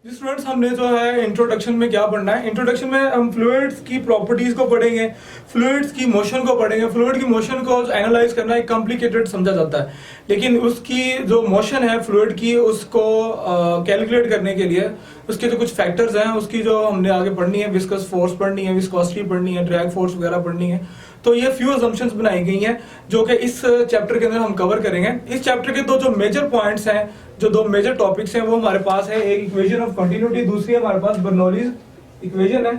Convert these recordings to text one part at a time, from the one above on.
Students हमने जो है इंट्रोडक्शन में क्या पढ़ना है। इंट्रोडक्शन में हम फ्लूइड्स की प्रॉपर्टीज को पढ़ेंगे, फ्लूइड्स की मोशन को पढ़ेंगे। फ्लूइड की मोशन को एनालाइज करना एक कॉम्प्लिकेटेड समझा जाता है, लेकिन उसकी जो मोशन है फ्लूइड की उसको कैलकुलेट करने के लिए उसके जो कुछ फैक्टर्स हैं उसकी जो हमने आगे पढ़नी है, विस्कस फोर्स पढ़नी है, विस्कोसिटी पढ़नी है, ड्रैग फोर्स वगैरह पढ़नी है। तो ये फ्यू अजम्पशंस बनाई गई हैं जो कि इस चैप्टर के अंदर हम कवर करेंगे। इस चैप्टर के जो मेजर पॉइंट्स हैं, जो दो मेजर टॉपिक्स हैं, वो हमारे पास है एक इक्वेशन ऑफ कंटिन्यूटी, दूसरी हमारे पास बर्नौलीज इक्वेशन है।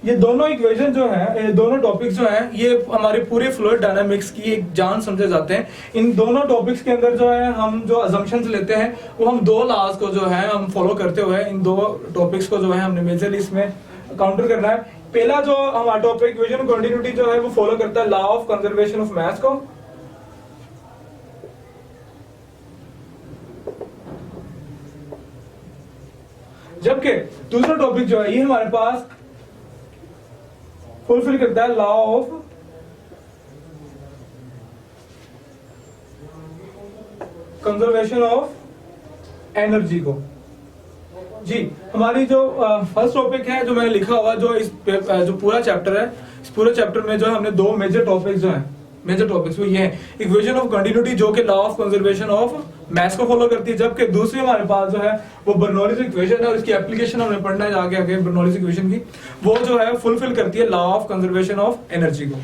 ये दोनों इक्वेशन जो है, ये दोनों टॉपिक्स जो हैं, ये हमारे पूरे फ्लूइड डायनामिक्स की एक जान समझे जाते हैं। इन दोनों टॉपिक्स के अंदर जो है हम जो अजम्पशंस लेते हैं वो हम दो लॉज को जो है हम फॉलो करते हुए इन दो टॉपिक्स को जो है हमने मेजरली इसमें काउंटर करना है। पहला जो हमारा टॉपिक इक्वेशन ऑफ कंटिन्यूटी जो है वो फॉलो करता है law of conservation of mass को। जबकि दूसरा टॉपिक जो है ये हमारे पास फुलफिल करता है law of conservation of energy को। जी, हमारी जो फर्स्ट टॉपिक है जो मैंने लिखा हुआ, जो इस जो पूरा चैप्टर है, इस पूरे चैप्टर में जो हमने दो मेजर टॉपिक्स जो हैं, मेजर टॉपिक्स वो ये है इक्वेशन ऑफ कंटिन्यूटी जो कि law of conservation of mass को फॉलो करती है, जबकि दूसरी हमारे पास जो है वो बर्नौलीज इक्वेशन है और इसकी एप्लीकेशन हमने पढ़ना है आगे आगे। बर्नौलीज इक्वेशन की वो जो है फुलफिल करती है law of conservation of energy को।